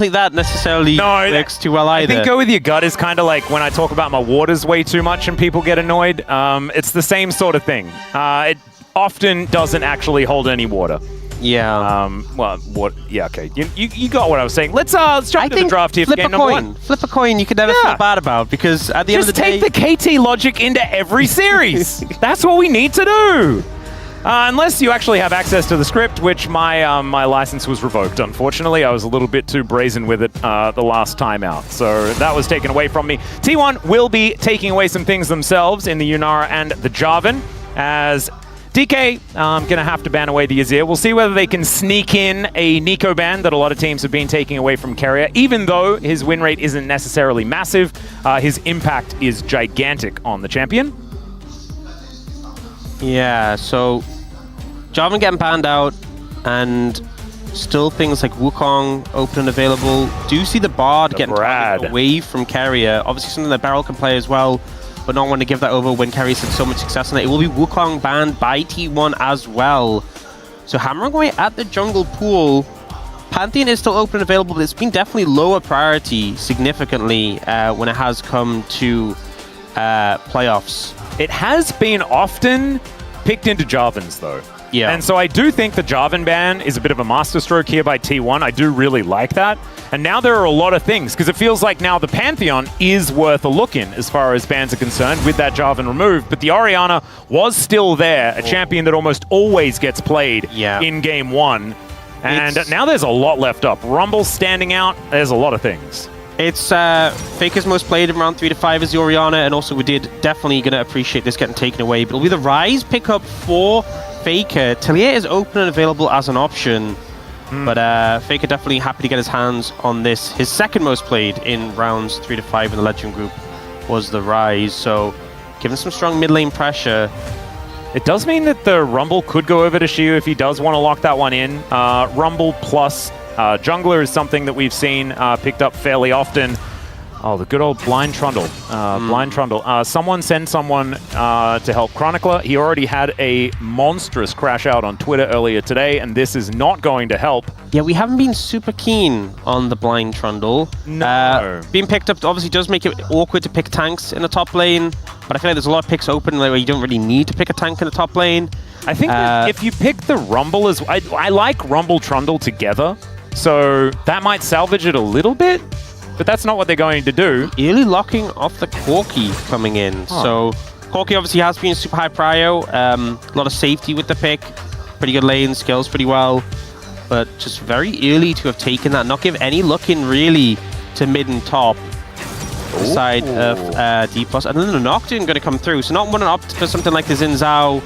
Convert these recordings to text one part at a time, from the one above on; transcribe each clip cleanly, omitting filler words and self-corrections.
think that necessarily works too well either. I think go with your gut is kind of like when I talk about my waters way too much and people get annoyed. It's the same sort of thing. It often doesn't actually hold any water. Yeah. Well, what? Yeah, okay. You got what I was saying. Let's jump to the draft here for game number 1. Flip a coin you could never feel bad about, because at the end of the day... Just take the KT logic into every series. That's what we need to do. Unless you actually have access to the script, which my my license was revoked, unfortunately. I was a little bit too brazen with it the last time out. So that was taken away from me. T1 will be taking away some things themselves in the Yunara and the Jarvan, as DK going to have to ban away the Azir. We'll see whether they can sneak in a Nico ban that a lot of teams have been taking away from Keria. Even though his win rate isn't necessarily massive, his impact is gigantic on the champion. Yeah, so Jarvan getting banned out, and still things like Wukong open and available. Do see the Bard getting away from Keria. Obviously something that Barrel can play as well, but not want to give that over when Keria's had so much success on it. It will be Wukong banned by T1 as well. So hammering away at the jungle pool. Pantheon is still open and available, but it's been definitely lower priority significantly when it has come to playoffs. It has been often picked into Jarvans, though. Yeah. And so I do think the Jarvan ban is a bit of a masterstroke here by T1. I do really like that. And now there are a lot of things, because it feels like now the Pantheon is worth a look in as far as bans are concerned with that Jarvan removed. But the Orianna was still there, a champion that almost always gets played in game 1. And now there's a lot left up. Rumble standing out. There's a lot of things. It's Faker's most played in round 3 to 5 is the Orianna, and also we did definitely going to appreciate this getting taken away. But it'll be the Rise pickup for Faker. Talia is open and available as an option, but Faker definitely happy to get his hands on this. His second most played in rounds 3 to 5 in the Legend group was the Rise, so giving some strong mid lane pressure. It does mean that the Rumble could go over to Shiu if he does want to lock that one in. Rumble plus jungler is something that we've seen picked up fairly often. Oh, the good old Blind Trundle. Blind Trundle. Someone send someone to help Chronicler. He already had a monstrous crash out on Twitter earlier today, and this is not going to help. Yeah, we haven't been super keen on the Blind Trundle. No. Being picked up obviously does make it awkward to pick tanks in the top lane, but I feel like there's a lot of picks open where you don't really need to pick a tank in the top lane. I think that if you pick the Rumble as... I like Rumble Trundle together, so that might salvage it a little bit. But that's not what they're going to do. Early locking off the Corki coming in. So Corki obviously has been super high prio. A lot of safety with the pick. Pretty good lane, scales pretty well. But just very early to have taken that. Not give any look in really to mid and top. Side of DPLUS. And then the Nocturne going to come through. So not wanting to opt for something like the Xin Zhao.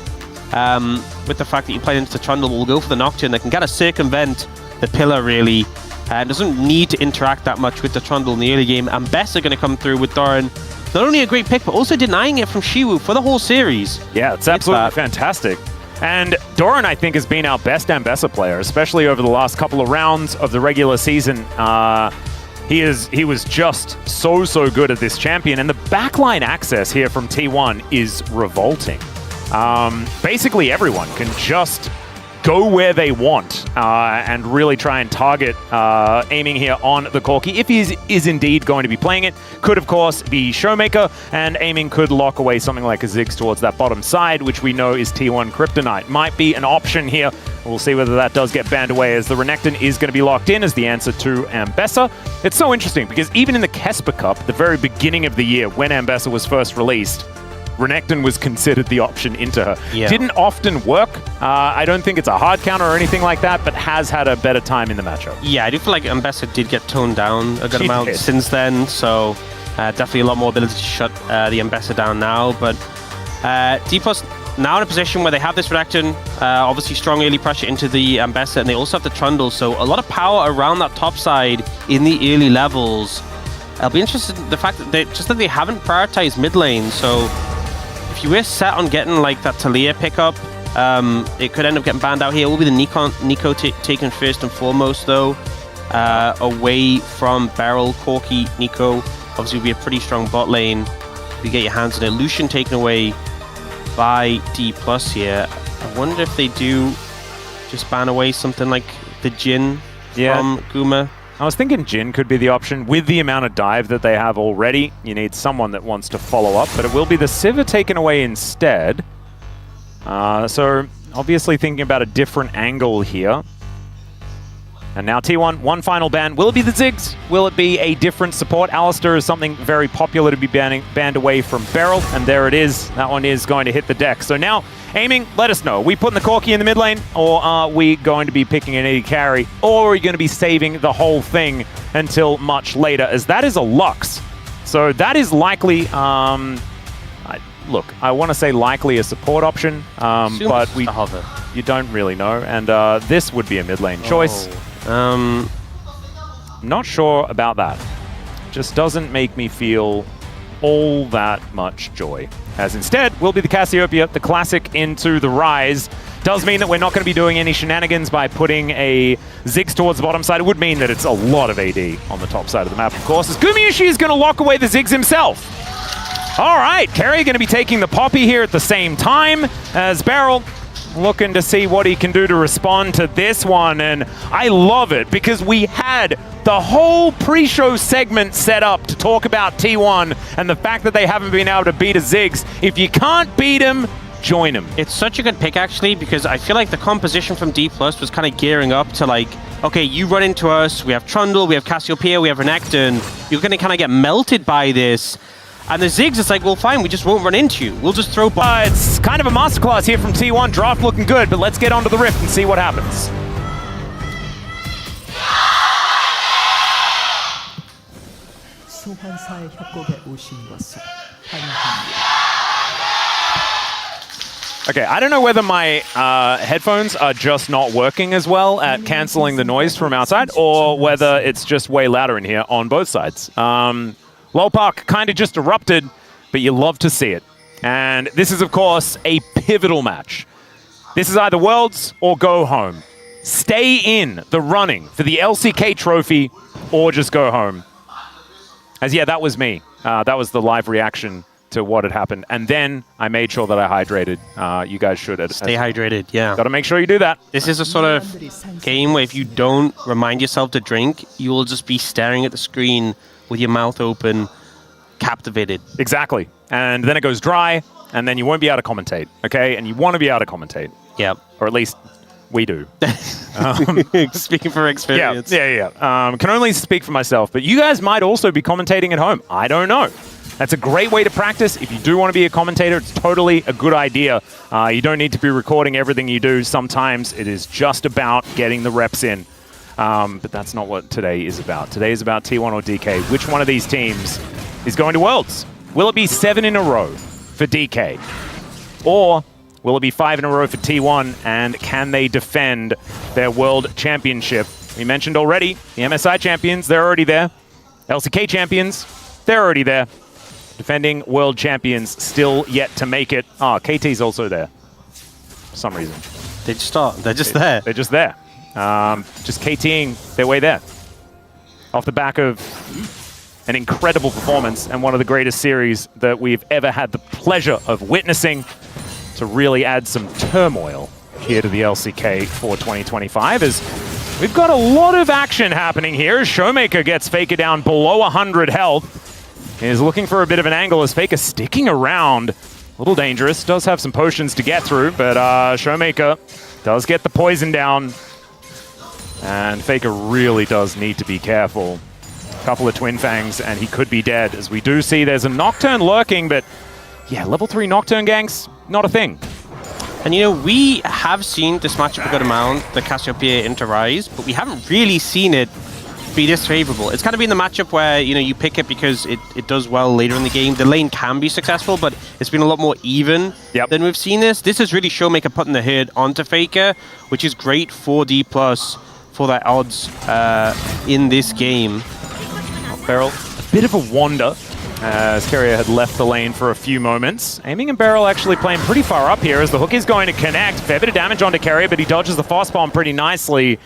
With the fact that you play into the Trundle, we'll go for the Nocturne that can kind of circumvent the pillar really. And doesn't need to interact that much with the Trundle in the early game. And Bess are going to come through with Doran. Not only a great pick, but also denying it from Shiwu for the whole series. Yeah, it's absolutely fantastic. And Doran, I think, has been our best Ambessa player, especially over the last couple of rounds of the regular season. He was just so good at this champion. And the backline access here from T1 is revolting. Basically, everyone can just go where they want and really try and target aiming here on the Corki. If he is indeed going to be playing it, could of course be Showmaker, and aiming could lock away something like a Ziggs towards that bottom side, which we know is T1 Kryptonite. Might be an option here. We'll see whether that does get banned away, as the Renekton is going to be locked in as the answer to Ambessa. It's so interesting because even in the Kesper Cup, the very beginning of the year when Ambessa was first released, Renekton was considered the option into her. Yeah. Didn't often work. I don't think it's a hard counter or anything like that, but has had a better time in the matchup. Yeah, I do feel like Ambessa did get toned down a good amount since then, so definitely a lot more ability to shut the Ambessa down now. But DPLUS now in a position where they have this Renekton, obviously strong early pressure into the Ambessa, and they also have the Trundle, so a lot of power around that top side in the early levels. I'll be interested in the fact that they haven't prioritized mid lane, so if you were set on getting like that Talia pickup, it could end up getting banned out here. It will be the Nico taken first and foremost though, away from Barrel, Corki, Nico. Obviously will be a pretty strong bot lane if you get your hands on it. Lucian taken away by DPLUS here. I wonder if they do just ban away something like the Jhin from Guma. I was thinking Jhin could be the option. With the amount of dive that they have already, you need someone that wants to follow up, but it will be the Sivir taken away instead. So obviously thinking about a different angle here. And now T1, one final ban. Will it be the Ziggs? Will it be a different support? Alistair is something very popular to be banned away from Beryl, and there it is. That one is going to hit the deck. So now, aiming, let us know. Are we putting the Corki in the mid lane, or are we going to be picking an AD carry, or are we going to be saving the whole thing until much later, as that is a Lux. So that is likely, look, I want to say likely a support option, but you don't really know, and this would be a mid lane choice. Not sure about that. Just doesn't make me feel all that much joy. As instead, will be the Cassiopeia, the classic into the Rise. Does mean that we're not going to be doing any shenanigans by putting a Ziggs towards the bottom side. It would mean that it's a lot of AD on the top side of the map, of course, as Gumayusi is going to lock away the Ziggs himself. All right, Keria going to be taking the Poppy here at the same time as Beryl looking to see what he can do to respond to this one. And I love it because we had the whole pre-show segment set up to talk about T1 and the fact that they haven't been able to beat a Ziggs. If you can't beat him, join him. It's such a good pick, actually, because I feel like the composition from DPLUS was kind of gearing up to, like, okay, you run into us, we have Trundle, we have Cassiopeia, we have Renekton, and you're going to kind of get melted by this. And the Ziggs, it's like, well, fine, we just won't run into you. We'll just throw... it's kind of a masterclass here from T1. Draft looking good, but let's get onto the Rift and see what happens. Okay, I don't know whether my headphones are just not working as well at cancelling the noise from outside, or whether it's just way louder in here on both sides. Lolpark kind of just erupted, but you love to see it. And this is, of course, a pivotal match. This is either Worlds or go home. Stay in the running for the LCK trophy or just go home. As yeah, that was me. That was the live reaction to what had happened. And then I made sure that I hydrated. You guys should. Stay hydrated, yeah. Got to make sure you do that. This is a sort of game where if you don't remind yourself to drink, you will just be staring at the screen with your mouth open, captivated. Exactly. And then it goes dry, and then you won't be able to commentate, okay? And you want to be able to commentate. Yeah. Or at least we do. Speaking from experience. Yeah. Can only speak for myself, but you guys might also be commentating at home. I don't know. That's a great way to practice. If you do want to be a commentator, it's totally a good idea. You don't need to be recording everything you do. Sometimes it is just about getting the reps in. But that's not what today is about. Today is about T1 or DK. Which one of these teams is going to Worlds? Will it be 7 in a row for DK? Or will it be 5 in a row for T1? And can they defend their World Championship? We mentioned already, the MSI champions, they're already there. LCK champions, they're already there. Defending World Champions still yet to make it. KT's also there for some reason. They're just there. They're just there. Just KTing their way there. Off the back of an incredible performance and one of the greatest series that we've ever had the pleasure of witnessing, to really add some turmoil here to the LCK for 2025, as we've got a lot of action happening here. Showmaker gets Faker down below 100 health. Is looking for a bit of an angle as Faker sticking around. A little dangerous. Does have some potions to get through, but Showmaker does get the poison down. And Faker really does need to be careful. A couple of Twin Fangs and he could be dead, as we do see there's a Nocturne lurking, but yeah, level 3 Nocturne ganks, not a thing. And you know, we have seen this matchup a good amount, the Cassiopeia into Rise, but we haven't really seen it be this favorable. It's kind of been the matchup where, you know, you pick it because it does well later in the game. The lane can be successful, but it's been a lot more even than we've seen this. This is really Showmaker putting the hit onto Faker, which is great for DPLUS for their odds in this game. Beryl, a bit of a wander, as Keria had left the lane for a few moments. Aiming and Beryl actually playing pretty far up here, as the hook is going to connect. Fair bit of damage onto Keria, but he dodges the fast bomb pretty nicely.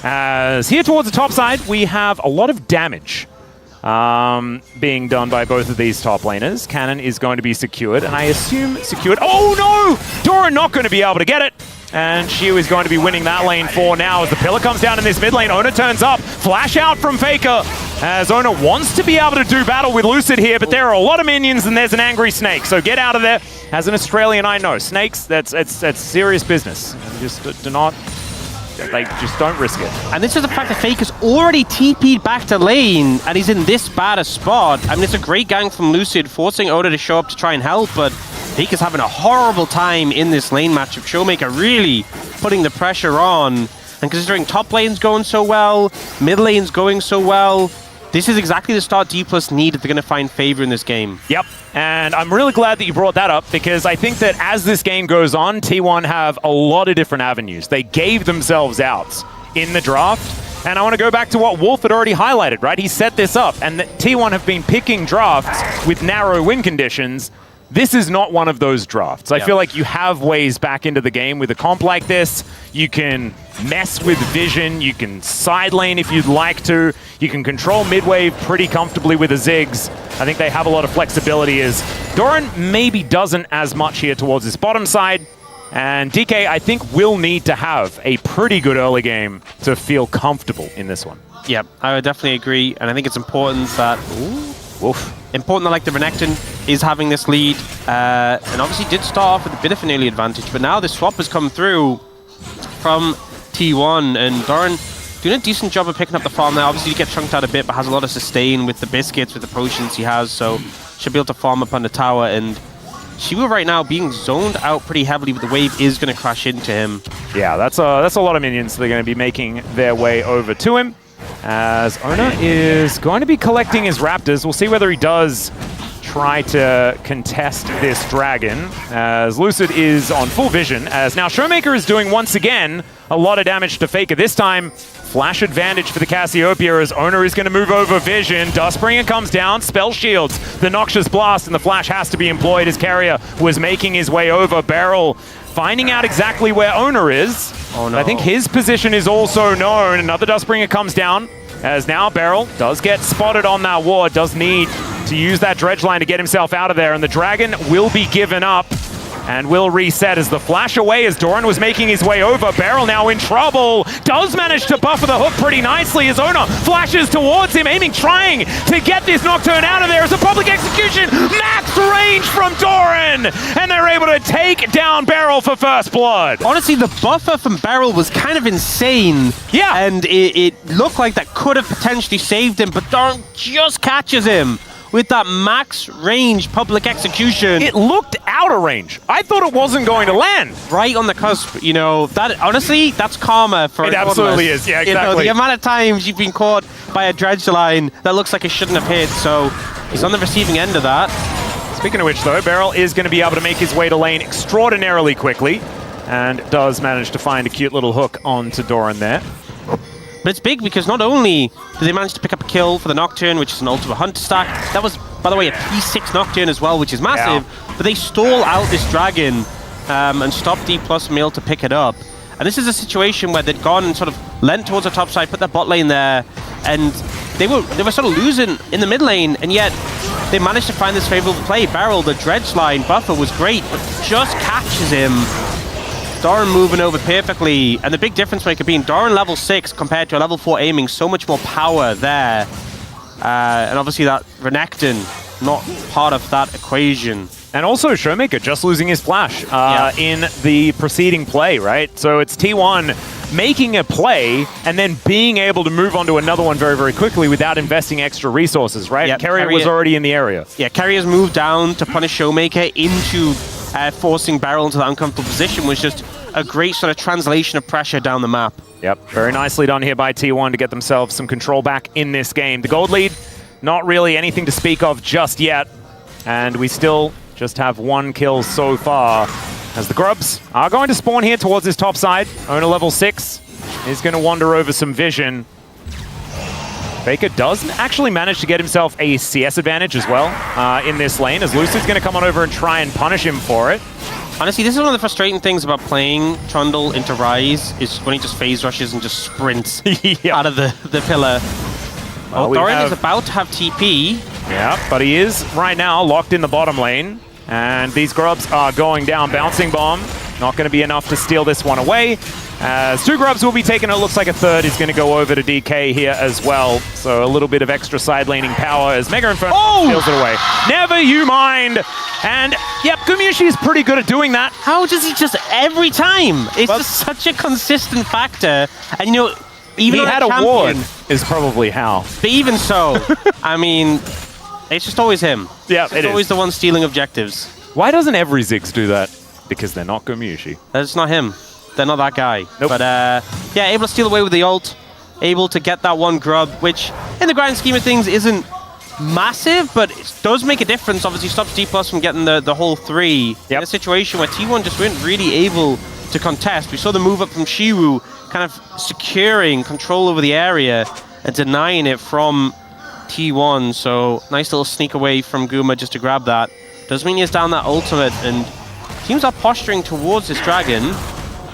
As here towards the top side, we have a lot of damage being done by both of these top laners. Cannon is going to be secured, and I assume secured. Oh no! Doran not going to be able to get it. And Xiu is going to be winning that lane for now as the pillar comes down in this mid lane. Oner turns up. Flash out from Faker as Oner wants to be able to do battle with Lucid here, but there are a lot of minions and there's an angry snake. So get out of there. As an Australian, I know. Snakes, that's serious business. Just do not... They just don't risk it. And this is the fact that Faker's already TP'd back to lane, and he's in this bad a spot. I mean, it's a great gank from Lucid, forcing Oner to show up to try and help, but Faker's having a horrible time in this lane matchup. Showmaker really putting the pressure on. And considering top lane's going so well, mid lane's going so well, this is exactly the start DPLUS need if they're going to find favor in this game. Yep, and I'm really glad that you brought that up because I think that as this game goes on, T1 have a lot of different avenues. They gave themselves outs in the draft, and I want to go back to what Wolf had already highlighted, right? He set this up, and T1 have been picking drafts with narrow win conditions. This is not one of those drafts. I feel like you have ways back into the game with a comp like this. You can mess with vision, you can side lane if you'd like to, you can control mid-wave pretty comfortably with the Ziggs. I think they have a lot of flexibility as Doran maybe doesn't as much here towards his bottom side. And DK, I think, will need to have a pretty good early game to feel comfortable in this one. Yeah, I would definitely agree. And I think it's important that... Important that like the Renekton is having this lead, and obviously did start off with a bit of an early advantage, but now the swap has come through from T1, and Doran doing a decent job of picking up the farm there. Obviously he gets chunked out a bit, but has a lot of sustain with the biscuits, with the potions he has, so should be able to farm up on the tower. And Shiva right now being zoned out pretty heavily, but the wave is going to crash into him. Yeah, that's a lot of minions they're going to be making their way over to him. As Oner is going to be collecting his raptors. We'll see whether he does try to contest this dragon, as Lucid is on full vision, as now Showmaker is doing once again a lot of damage to Faker. This time, flash advantage for the Cassiopeia as Oner is going to move over vision. Dustbringer comes down, spell shields the Noxious Blast, and the flash has to be employed as Keria was making his way over. Beryl finding out exactly where Oner is. Oh, no. I think his position is also known. Another Dustbringer comes down, as now Beryl does get spotted on that ward, does need to use that dredge line to get himself out of there, and the dragon will be given up and will reset as the flash away as Doran was making his way over. Beryl now in trouble, does manage to buffer the hook pretty nicely as Oner flashes towards him, aiming, trying to get this Nocturne out of there as a public execution. Max range from Doran, and they're able to take down Beryl for first blood. Honestly, the buffer from Beryl was kind of insane. Yeah. And it looked like that could have potentially saved him, but Doran just catches him with that max range public execution. It looked out of range. I thought it wasn't going to land. Right on the cusp, you know, that honestly, that's karma for it absolutely is, yeah, exactly. You know, the amount of times you've been caught by a dredge line that looks like it shouldn't have hit, so he's on the receiving end of that. Speaking of which, though, Beryl is going to be able to make his way to lane extraordinarily quickly, and does manage to find a cute little hook onto Doran there. But it's big because not only did they manage to pick up a kill for the Nocturne, which is an Ultimate Hunter stack, that was, by the way, a P6 Nocturne as well, which is massive, but they stall out this dragon and stop DPLUS from able to pick it up. And this is a situation where they'd gone and sort of lent towards the top side, put their bot lane there, and they were sort of losing in the mid lane, and yet they managed to find this favorable play. Beryl, the dredge line buffer was great, but just catches him. Doran moving over perfectly, and the big difference maker being Doran level 6 compared to a level 4 aiming, so much more power there. And obviously that Renekton, not part of that equation. And also Showmaker just losing his flash in the preceding play, right? So it's T1 making a play and then being able to move on to another one very, very quickly without investing extra resources, right? Keria was already in the area. Yeah, Keria's moved down to punish Showmaker into forcing Beryl into that uncomfortable position was just a great sort of translation of pressure down the map. Yep, very nicely done here by T1 to get themselves some control back in this game. The gold lead, not really anything to speak of just yet, and we still just have one kill so far, as the Grubs are going to spawn here towards this top side. Oner level 6 is going to wander over some vision. Faker does actually manage to get himself a CS advantage as well in this lane, as Lucid's going to come on over and try and punish him for it. Honestly, this is one of the frustrating things about playing Trundle into Rise, is when he just phase rushes and just sprints out of the pillar. Well, Doran is about to have TP. Yeah, but he is right now locked in the bottom lane. And these Grubs are going down. Bouncing Bomb Not going to be enough to steal this one away. As 2 grubs will be taken, it looks like a third is going to go over to DK here as well. So a little bit of extra side laning power as Mega Inferno steals it away. Never you mind. And yep, Gumayusi is pretty good at doing that. How does he just every time? It's just such a consistent factor. And you know, even he had a ward is probably how. But even so, I mean, it's just always him. Yeah, it's always the one stealing objectives. Why doesn't every Ziggs do that? Because they're not Gumayusi. That's not him. They're not that guy. Nope. But yeah, able to steal away with the ult, able to get that one grub, which in the grand scheme of things isn't massive, but it does make a difference. Obviously stops DPLUS from getting the whole 3 in a situation where T1 just weren't really able to contest. We saw the move up from Shiwu, kind of securing control over the area and denying it from T1. So nice little sneak away from Guma just to grab that. Does mean he's down that ultimate, and teams are posturing towards this dragon.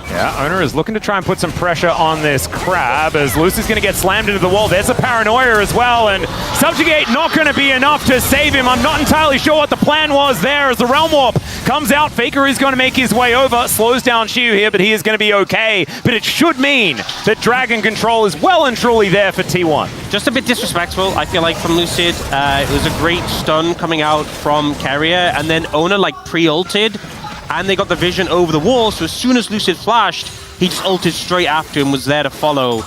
Yeah, Oner is looking to try and put some pressure on this crab as Lucy's going to get slammed into the wall. There's a paranoia as well, and Subjugate not going to be enough to save him. I'm not entirely sure what the plan was there as the Realm Warp comes out. Faker is going to make his way over, slows down Shiu here, but he is going to be okay. But it should mean that Dragon Control is well and truly there for T1. Just a bit disrespectful, I feel like, from Lucid. It was a great stun coming out from Keria, and then Oner like pre-ulted, and they got the vision over the wall, so as soon as Lucid flashed, he just ulted straight after him, was there to follow.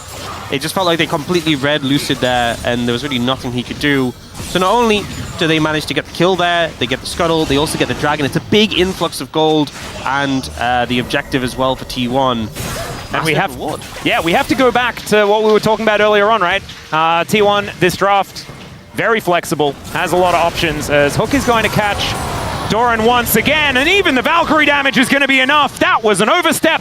It just felt like they completely read Lucid there, and there was really nothing he could do. So not only do they manage to get the kill there, they get the scuttle, they also get the dragon. It's a big influx of gold, and the objective as well for T1. And we have to go back to what we were talking about earlier on, right? T1, this draft, very flexible, has a lot of options, as Hook is going to catch Doran once again, and even the Valkyrie damage is going to be enough. That was an overstep,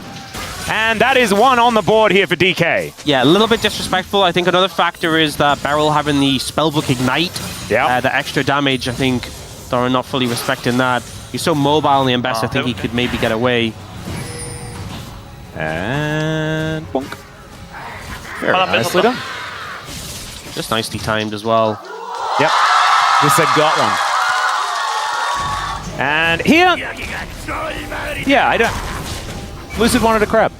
and that is 1 on the board here for DK. Yeah, a little bit disrespectful. I think another factor is that Beryl having the Spellbook Ignite, the extra damage. I think Doran not fully respecting that. He's so mobile in the Embess, I think he could maybe get away. And bonk. Very nicely done. Just nicely timed as well. Yep, just said got one. And here, yeah, I don't. Lucid wanted a crab.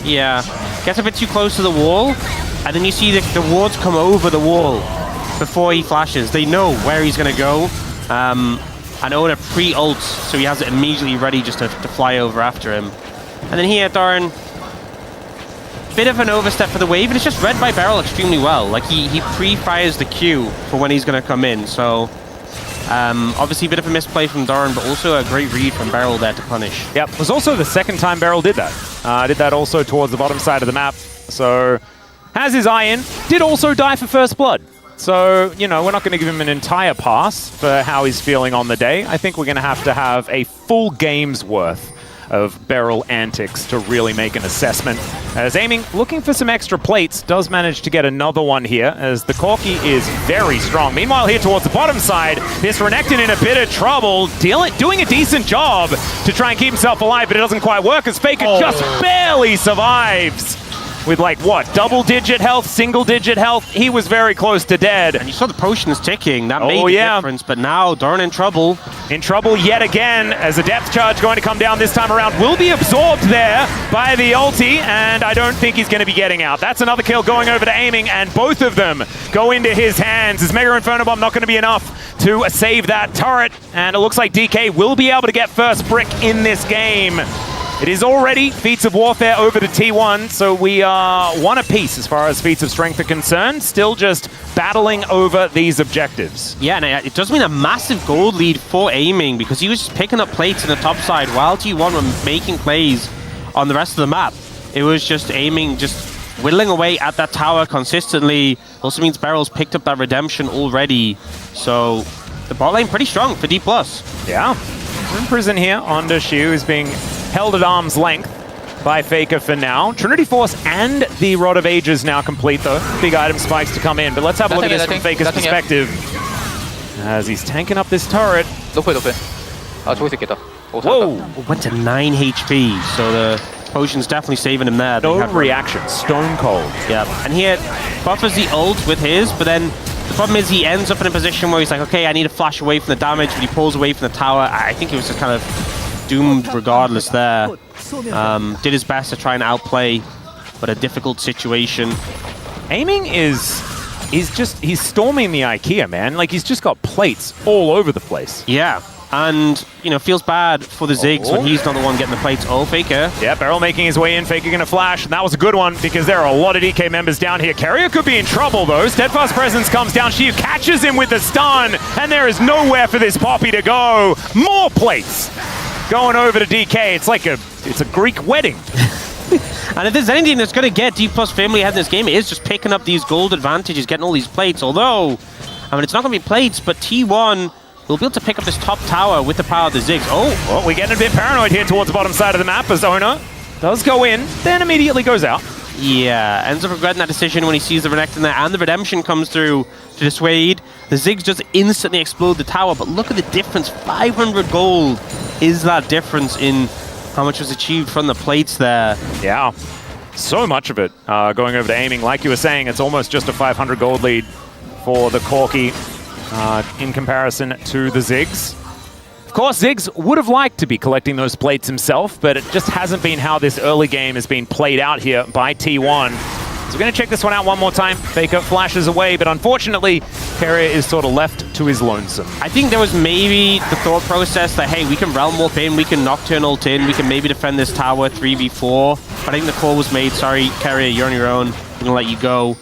Yeah, gets a bit too close to the wall, and then you see the wards come over the wall before he flashes. They know where he's going to go, and Oner pre-ults, so he has it immediately ready just to fly over after him. And then here, Doran, bit of an overstep for the wave, and it's just read by Beryl extremely well. Like, he pre-fires the Q for when he's going to come in, so obviously a bit of a misplay from Doran, but also a great read from Beryl there to punish. Yep, it was also the second time Beryl did that. Did that also towards the bottom side of the map, so has his eye in. Did also die for first blood. So, you know, we're not going to give him an entire pass for how he's feeling on the day. I think we're going to have a full game's worth of Beryl antics to really make an assessment. As Aiming, looking for some extra plates, does manage to get another one here, as the Corki is very strong. Meanwhile, here towards the bottom side, this Renekton in a bit of trouble, doing a decent job to try and keep himself alive, but it doesn't quite work, as Faker just barely survives. With like, what, double-digit health, single-digit health? He was very close to dead. And you saw the potions ticking. That made the difference, but now Doran in trouble. In trouble yet again, as a depth charge going to come down this time around. Will be absorbed there by the ulti, and I don't think he's going to be getting out. That's another kill going over to Aiming, and both of them go into his hands. As Mega Inferno Bomb not going to be enough to save that turret, and it looks like DK will be able to get first brick in this game. It is already Feats of Warfare over to T1, so we are 1 apiece as far as Feats of Strength are concerned, still just battling over these objectives. Yeah, and it does mean a massive gold lead for Aiming, because he was just picking up plates in the top side while T1 were making plays on the rest of the map. It was just Aiming, just whittling away at that tower consistently. Also means Beryl's picked up that redemption already, so the bot lane pretty strong for DPLUS. Yeah, we're in prison here. Onda Shiu is being held at arm's length by Faker for now. Trinity Force and the Rod of Ages now complete, though. Big item spikes to come in, but let's have a look at this from Faker's perspective. As he's tanking up this turret. Whoa! Went to 9 HP, so the potion's definitely saving him there. No reaction, stone cold. Yeah, and here buffers the ult with his, but then the problem is he ends up in a position where he's like, okay, I need to flash away from the damage, but he pulls away from the tower. I think it was just kind of doomed regardless there. Did his best to try and outplay, but a difficult situation. Aiming he's storming the IKEA, man. Like, he's just got plates all over the place. Yeah. And, you know, feels bad for the Zigs when he's not the one getting the plates. Oh, Faker. Yeah, Beryl making his way in, Faker gonna flash, and that was a good one because there are a lot of DK members down here. Keria could be in trouble though. Steadfast Presence comes down, she catches him with the stun, and there is nowhere for this Poppy to go. More plates going over to DK. It's like it's a Greek wedding. And if there's anything that's going to get DPLUS family ahead in this game, it is just picking up these gold advantages, getting all these plates. Although, I mean, it's not going to be plates, but T1 will be able to pick up this top tower with the power of the Zigs. Well, we're getting a bit paranoid here towards the bottom side of the map as Oner does go in, then immediately goes out. Yeah, ends up regretting that decision when he sees the Renekton in there, and the Redemption comes through to dissuade. The Zigs just instantly explode the tower, but look at the difference. 500 gold is that difference in how much was achieved from the plates there. Yeah, so much of it going over to aiming. Like you were saying, it's almost just a 500 gold lead for the Corki in comparison to the Ziggs. Of course, Ziggs would have liked to be collecting those plates himself, but it just hasn't been how this early game has been played out here by T1. So we're going to check this one out one more time. Faker flashes away, but unfortunately, Keria is sort of left to his lonesome. I think there was maybe the thought process that, hey, we can Realm Warp in, we can Nocturne ult in, we can maybe defend this tower 3v4. But I think the call was made, sorry, Keria, you're on your own, we're going to let you go.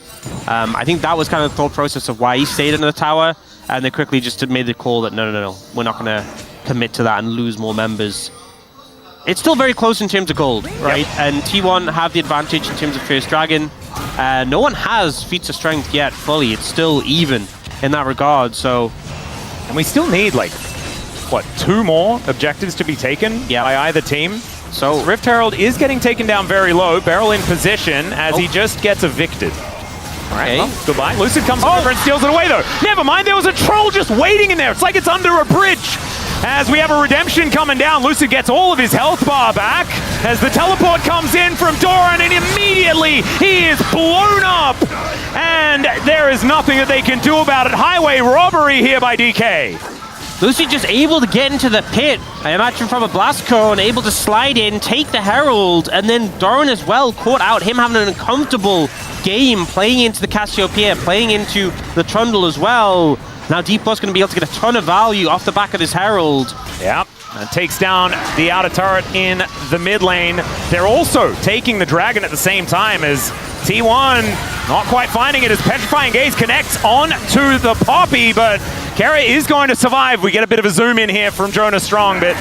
I think that was kind of the thought process of why he stayed in the tower, and they quickly just made the call that, no, we're not going to commit to that and lose more members. It's still very close in terms of gold, right? Yep. And T1 have the advantage in terms of First Dragon. No one has Feats of Strength yet fully. It's still even in that regard, so... And we still need, like, what, 2 more objectives to be taken by either team? So Rift Herald is getting taken down very low. Beryl in position as he just gets evicted. All right, well, goodbye. Lucid comes over and steals it away, though. Never mind, there was a troll just waiting in there. It's like it's under a bridge. As we have a Redemption coming down, Lucid gets all of his health bar back as the teleport comes in from Doran, and immediately he is blown up. And there is nothing that they can do about it. Highway robbery here by DK. Lucid just able to get into the pit, I imagine from a blast cone, able to slide in, take the Herald, and then Doran as well caught out, him having an uncomfortable game, playing into the Cassiopeia, playing into the Trundle as well. Now DPLUS going to be able to get a ton of value off the back of this Herald. Yep, and takes down the outer turret in the mid lane. They're also taking the Dragon at the same time as T1 not quite finding it as Petrifying Gaze connects on to the Poppy, but Keria is going to survive. We get a bit of a zoom in here from Jonah Strong, but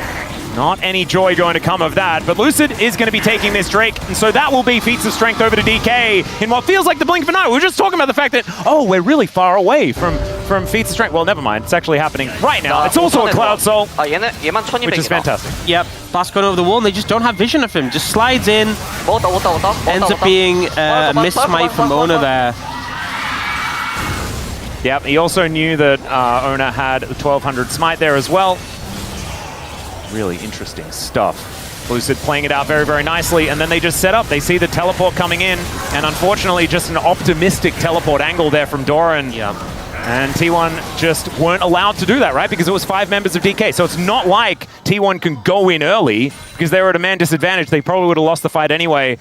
not any joy going to come of that. But Lucid is going to be taking this Drake, and so that will be Feats of Strength over to DK in what feels like the blink of an eye. We were just talking about the fact that, we're really far away from Feats of Strength. Well, never mind. It's actually happening right now. It's also a Cloud Soul, which is fantastic. Yep, Blast going over the wall, and they just don't have vision of him. Just slides in, ends up being a miss smite from Oner there. Yep, he also knew that Oner had the 1200 smite there as well. Really interesting stuff. Lucid playing it out very, very nicely, and then they just set up. They see the teleport coming in, and unfortunately just an optimistic teleport angle there from Doran. Yeah. And T1 just weren't allowed to do that, right? Because it was 5 members of DK. So it's not like T1 can go in early because they were at a man disadvantage. They probably would have lost the fight anyway.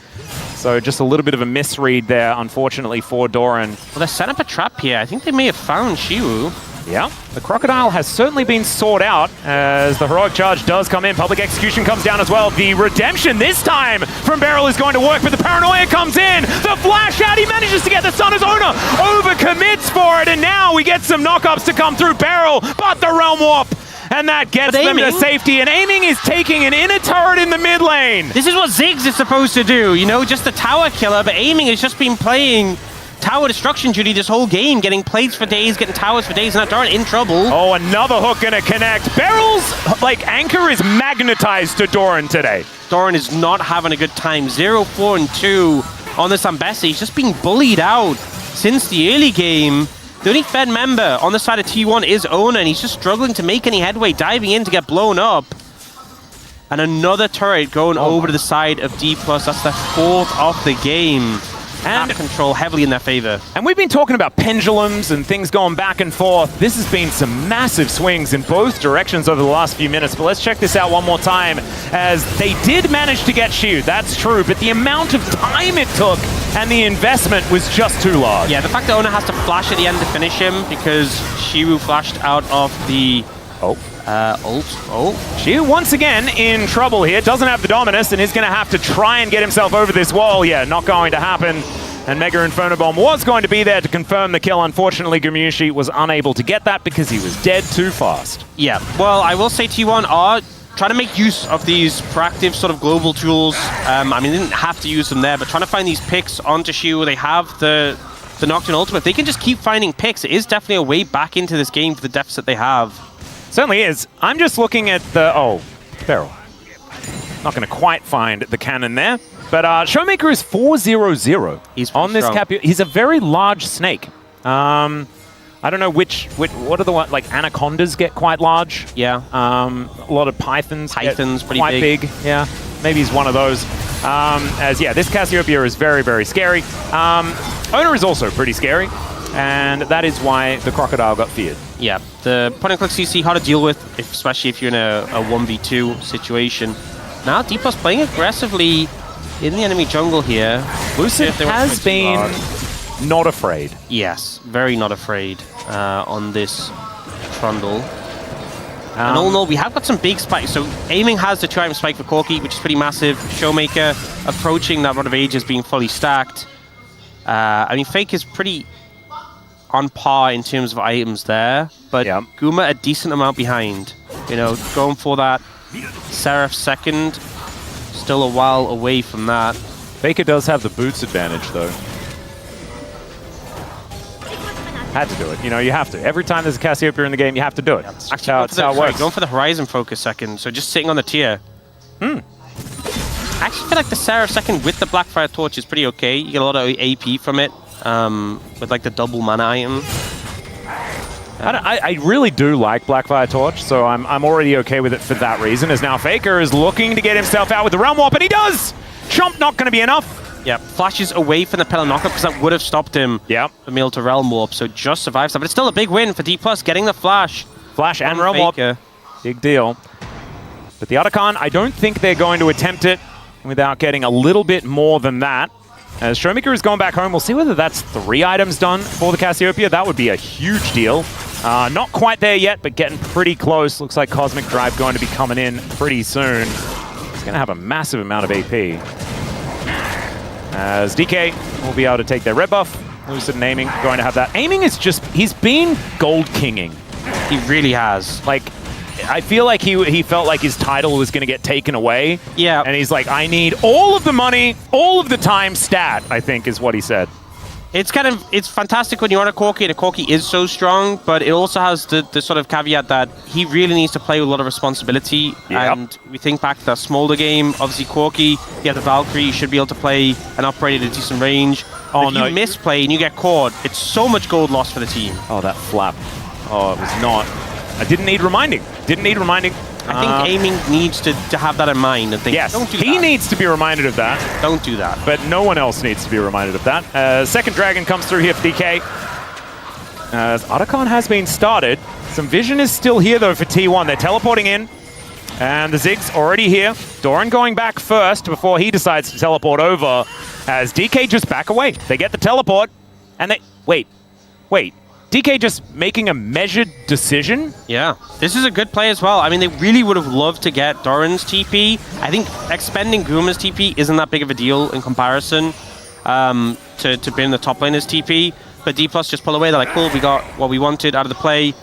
So just a little bit of a misread there, unfortunately, for Doran. Well, they set up a trap here. I think they may have found Shiwu. Yeah, the Crocodile has certainly been sought out as the Heroic Charge does come in. Public Execution comes down as well. The Redemption this time from Beryl is going to work, but the Paranoia comes in. The Flash out, he manages to get the stun as Oner overcommits for it, and now we get some knockups to come through Beryl, but the Realm Warp, and that gets them to safety, and Aiming is taking an inner turret in the mid lane. This is what Ziggs is supposed to do, you know, just a tower killer, but Aiming has just been playing tower destruction duty this whole game, getting plates for days, getting towers for days, and now Doran in trouble. Oh, another hook gonna connect. Beryl's, anchor is magnetized to Doran today. Doran is not having a good time. 0, 4, and 2 on this Ambessa. He's just being bullied out since the early game. The only Fed member on the side of T1 is Oner, and he's just struggling to make any headway, diving in to get blown up. And another turret going over to the side of DPLUS. That's the 4th of the game. map control heavily in their favor. And we've been talking about pendulums and things going back and forth. This has been some massive swings in both directions over the last few minutes. But let's check this out one more time, as they did manage to get Shiu, that's true, but the amount of time it took and the investment was just too large. Yeah, the fact that Oner has to flash at the end to finish him because Shiu flashed out of the ult. Shiu once again in trouble here. Doesn't have the Dominus and is going to have to try and get himself over this wall. Yeah, not going to happen. And Mega Inferno Bomb was going to be there to confirm the kill. Unfortunately, Gumayusi was unable to get that because he was dead too fast. Yeah, well, I will say T1 are trying to make use of these proactive sort of global tools. I mean, they didn't have to use them there, but trying to find these picks onto Shiu. They have the Nocturne ultimate. They can just keep finding picks. It is definitely a way back into this game for the deficit they have. Certainly is. I'm just looking at the... Oh, Feral. Not going to quite find the cannon there. But Showmaker is 4-0-0. He's on this cap. He's a very large snake. I don't know which what are the ones, like anacondas get quite large. Yeah. A lot of pythons. Pythons pretty quite big. Yeah. Maybe he's one of those. This Cassiopeia is very, very scary. Oner is also pretty scary. And that is why the crocodile got feared. Yeah, the point-and-click CC hard to deal with, especially if you're in a 1v2 situation. Now DPLUS playing aggressively in the enemy jungle here. Lucid has been not afraid. Yes, very not afraid on this Trundle. And all in all, we have got some big spikes. So aiming has the 2-item spike for Corki, which is pretty massive. Showmaker approaching that Rod of Ages being fully stacked. I mean, Fake is pretty on par in terms of items there, but Guma a decent amount behind. You know, going for that Seraph second, still a while away from that. Faker does have the boots advantage, though. Had to do it. You know, you have to. Every time there's a Cassiopeia in the game, you have to do it. That's how it works. Going for the Horizon focus second, so just sitting on the tier. I actually feel like the Seraph second with the Blackfire Torch is pretty okay. You get a lot of AP from it. With like the double mana item. I really do like Blackfire Torch, so I'm already okay with it for that reason, as now Faker is looking to get himself out with the Realm Warp, and he does! Chomp not going to be enough. Yeah, flashes away from the Pillar Knockup because that would have stopped him from being able to Realm Warp, so just survives that. But it's still a big win for DPLUS getting the Flash. Flash and Realm Warp. Big deal. But the Otacon, I don't think they're going to attempt it without getting a little bit more than that. As Showmaker is going back home, we'll see whether that's 3 items done for the Cassiopeia. That would be a huge deal. Not quite there yet, but getting pretty close. Looks like Cosmic Drive going to be coming in pretty soon. It's going to have a massive amount of AP. As DK will be able to take their red buff. Lucid and Aiming going to have that. Aiming is just, he's been gold kinging. He really has. Like, I feel like he felt like his title was going to get taken away. Yeah. And he's like, I need all of the money, all of the time stat, I think is what he said. It's fantastic when you're on a Corki, and a Corki is so strong, but it also has the sort of caveat that he really needs to play with a lot of responsibility. And we think back to that Smolder game, obviously Corki, you have the Valkyrie, you should be able to play and operate at a decent range. If you misplay and you get caught, it's so much gold lost for the team. Oh, that flap. Oh, it was not. I didn't need reminding. Didn't need reminding. I think Aiming needs to have that in mind and think, yes, don't do he needs to be reminded of that. Don't do that. But no one else needs to be reminded of that. Second Dragon comes through here for DK. As Otacon has been started. Some vision is still here, though, for T1. They're teleporting in. And the Zig's already here. Doran going back first before he decides to teleport over. As DK just back away. They get the teleport. And they... Wait. DK just making a measured decision? Yeah, this is a good play as well. I mean, they really would have loved to get Doran's TP. I think expending Guma's TP isn't that big of a deal in comparison to being the top laner's TP. But DPLUS just pull away. They're like, cool, we got what we wanted out of the play.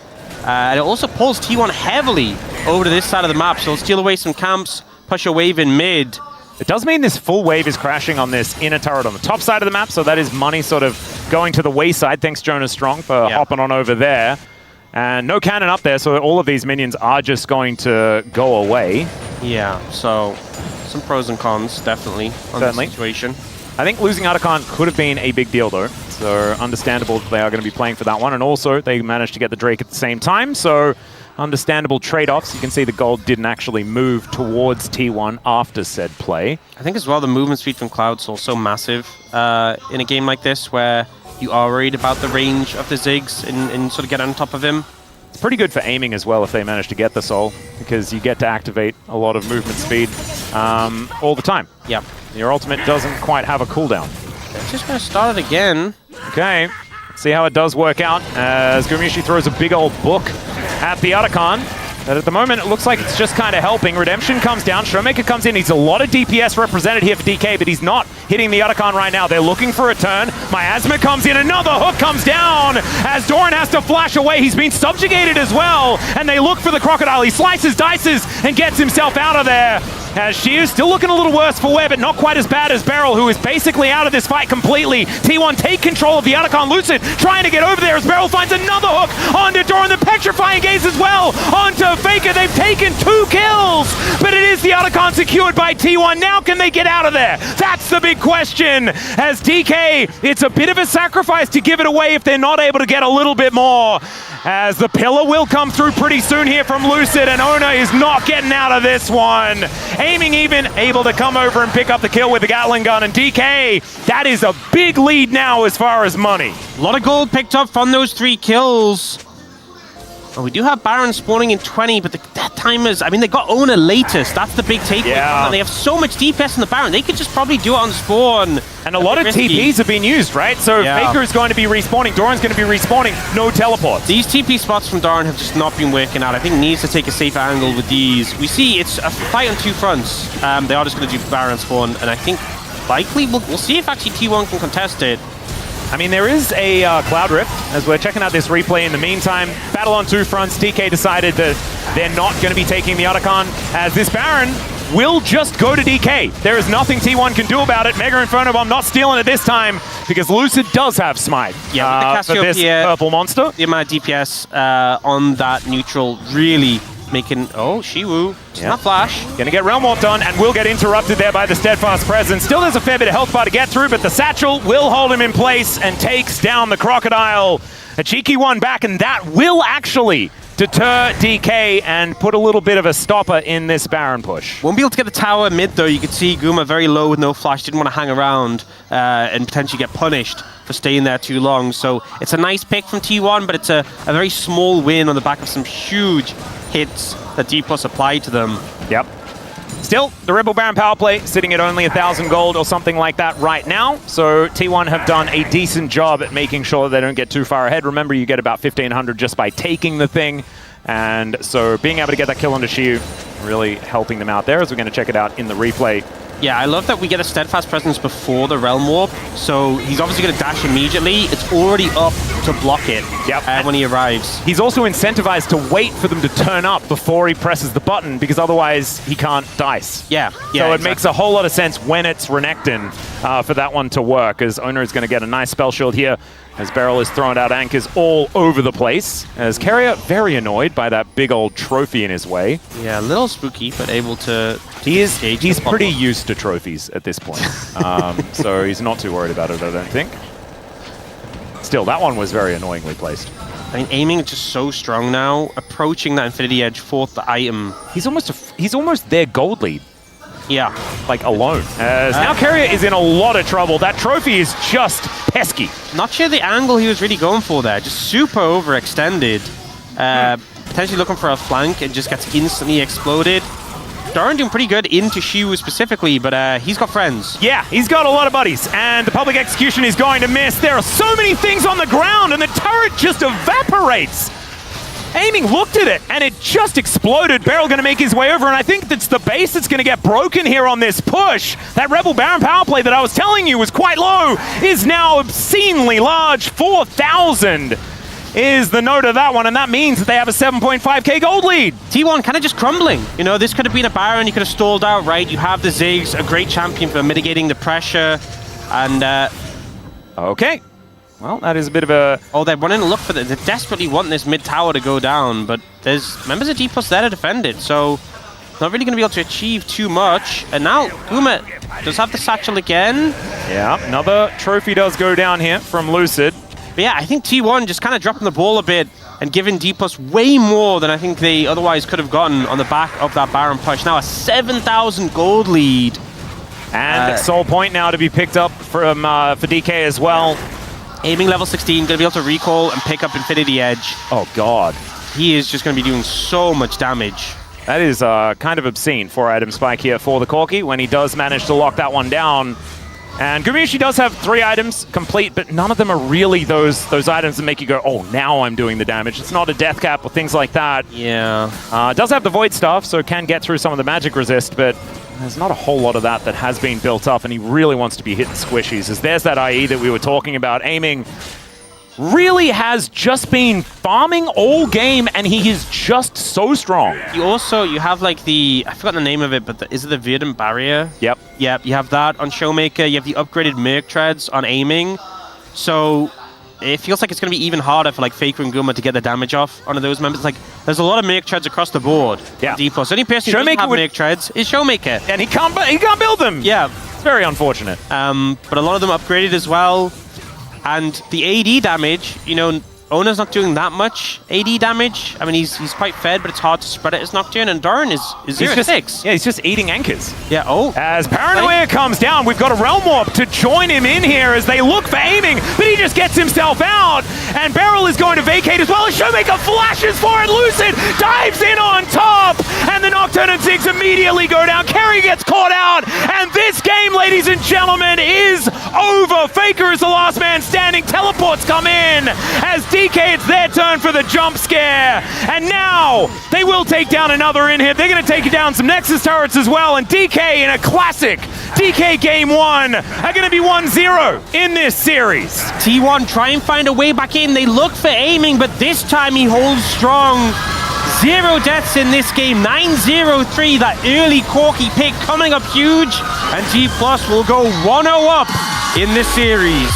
And it also pulls T1 heavily over to this side of the map. So it'll steal away some camps, push a wave in mid. It does mean this full wave is crashing on this inner turret on the top side of the map, so that is money sort of going to the wayside. Thanks, Jonas Strong, for hopping on over there. And no cannon up there, so all of these minions are just going to go away. Yeah, so some pros and cons, definitely, on this situation. I think losing Otacon could have been a big deal, though. So understandable they are going to be playing for that one. And also, they managed to get the Drake at the same time. So understandable trade-offs. You can see the gold didn't actually move towards T1 after said play. I think as well the movement speed from Cloud's also massive in a game like this where you are worried about the range of the Ziggs and sort of get on top of him. It's pretty good for aiming as well if they manage to get the soul, because you get to activate a lot of movement speed all the time. Yeah. Your ultimate doesn't quite have a cooldown. They're just going to start it again. Okay, see how it does work out as Gumayusi throws a big old book at the Otacon. But at the moment, it looks like it's just kind of helping. Redemption comes down. Showmaker comes in. He's a lot of DPS represented here for DK, but he's not hitting the Otacon right now. They're looking for a turn. Miasma comes in. Another hook comes down as Doran has to flash away. He's been subjugated as well. And they look for the Crocodile. He slices, dices, and gets himself out of there. As Shiu still looking a little worse for wear, but not quite as bad as Beryl, who is basically out of this fight completely. T1 take control of the Otacon. Lucid trying to get over there as Beryl finds another hook onto Doran. The petrifying gaze as well onto Faker. They've taken 2 kills, but it is the Otacon secured by T1. Now can they get out of there? That's the big question. As DK, it's a bit of a sacrifice to give it away if they're not able to get a little bit more. As the pillar will come through pretty soon here from Lucid, and Oner is not getting out of this one. Aiming even able to come over and pick up the kill with the Gatling gun, and DK, that is a big lead now as far as money. A lot of gold picked up from those 3 kills. Oh, we do have Baron spawning in 20, but that timers, I mean, they got Oner latest. That's the big takeaway. Yeah. They have so much DPS in the Baron. They could just probably do it on spawn. And a lot of TPs have been used, right? So yeah. Faker is going to be respawning, Doran's going to be respawning, no teleports. These TP spots from Doran have just not been working out. I think needs to take a safer angle with these. We see it's a fight on 2 fronts. They are just going to do Baron spawn, and I think likely we'll see if actually T1 can contest it. I mean, there is a Cloud Rift, as we're checking out this replay in the meantime. Battle on 2 fronts. DK decided that they're not going to be taking the Otacon, as this Baron will just go to DK. There is nothing T1 can do about it. Mega Inferno Bomb not stealing it this time, because Lucid does have Smite for this purple monster. The amount of DPS on that neutral really making... Oh, Shiwu. Just not flash. Gonna get Realm Warp done, and will get interrupted there by the Steadfast Presence. Still there's a fair bit of health bar to get through, but the Satchel will hold him in place and takes down the Crocodile. A cheeky one back, and that will actually deter DK and put a little bit of a stopper in this Baron push. Won't be able to get the tower mid, though. You could see Guma very low with no flash. Didn't want to hang around and potentially get punished for staying there too long. So it's a nice pick from T1, but it's a very small win on the back of some huge hits that DPLUS applied to them. Yep. Still, the Rebel Baron power play sitting at only 1,000 gold or something like that right now. So T1 have done a decent job at making sure they don't get too far ahead. Remember, you get about 1,500 just by taking the thing. And so being able to get that kill onto Shiu really helping them out there, as we're going to check it out in the replay. Yeah, I love that we get a Steadfast Presence before the Realm Warp, so he's obviously going to dash immediately. It's already up to block it when he arrives. He's also incentivized to wait for them to turn up before he presses the button, because otherwise he can't dice. Yeah, so it makes a whole lot of sense when it's Renekton for that one to work, as Oner is going to get a nice spell shield here, as Beryl is throwing out anchors all over the place, as Keria very annoyed by that big old trophy in his way. Yeah, a little spooky, but able to... He's pretty used to trophies at this point, so he's not too worried about it, I don't think. Still, that one was very annoyingly placed. I mean, aiming is just so strong now. Approaching that Infinity Edge, 4th item. He's almost their gold lead. Yeah. Like, alone. As now Keria is in a lot of trouble. That trophy is just pesky. Not sure the angle he was really going for there. Just super overextended. Potentially looking for a flank and just gets instantly exploded. Doran doing pretty good into Shiu specifically, but he's got friends. Yeah, he's got a lot of buddies, and the public execution is going to miss. There are so many things on the ground, and the turret just evaporates. Aiming looked at it, and it just exploded. Beryl going to make his way over, and I think that's the base that's going to get broken here on this push. That Rebel Baron power play that I was telling you was quite low is now obscenely large. 4,000 is the note of that one, and that means that they have a 7.5k gold lead. T1 kind of just crumbling. You know, this could have been a Baron, you could have stalled out, right? You have the Ziggs, a great champion for mitigating the pressure, and... Okay. Well, that is a bit of a... Oh, they're wanting to look for they desperately want this mid tower to go down, but there's members of DPLUS there to defend it, so not really going to be able to achieve too much. And now Guma does have the satchel again. Yeah, another trophy does go down here from Lucid. But yeah, I think T1 just kind of dropping the ball a bit and giving DPLUS way more than I think they otherwise could have gotten on the back of that Baron push. Now a 7,000 gold lead. And Soul Point now to be picked up from for DK as well. Aiming level 16, going to be able to recall and pick up Infinity Edge. Oh god. He is just going to be doing so much damage. That is kind of obscene 4-item spike here for the Corki when he does manage to lock that one down. And Gumayusi does have 3 items complete, but none of them are really those items that make you go, oh, now I'm doing the damage. It's not a death cap or things like that. Yeah. Does have the Void Staff, so can get through some of the magic resist, but there's not a whole lot of that has been built up, and he really wants to be hitting squishies. As there's that IE that we were talking about, aiming really has just been farming all game, and he is just so strong. You have like the, I forgot the name of it, but is it the Verdant Barrier? Yep. Yep, you have that on Showmaker, you have the upgraded Merc Treads on aiming, so it feels like it's going to be even harder for like Faker and Guma to get the damage off onto those members. Like, there's a lot of Merc Treads across the board. Yeah. DPLUS. The only person who doesn't have Merc Treads is Showmaker. And he can't build them! Yeah. It's very unfortunate. But a lot of them upgraded as well. And the AD damage, you know, Oner's not doing that much AD damage. I mean, he's quite fed, but it's hard to spread it as Nocturne. And Doran is 0-6. Yeah, he's just eating anchors. Yeah, As Paranoia comes down, we've got a Realm Warp to join him in here as they look for aiming, but he just gets himself out. And Beryl is going to vacate as well as Showmaker flashes for it. Lucid dives in on top. And the Nocturne and Ziggs immediately go down. Keria gets caught out. And this game, ladies and gentlemen, is over. Faker is the last man standing. Teleports come in as DK, it's their turn for the jump scare. And now they will take down another in here. They're going to take down some Nexus turrets as well. And DK in a classic DK game 1 are going to be 1-0 in this series. T1 try and find a way back in. They look for aiming, but this time he holds strong. 0 deaths in this game. 9-0-3, that early Corki pick coming up huge. And DPLUS will go 1-0 up in this series.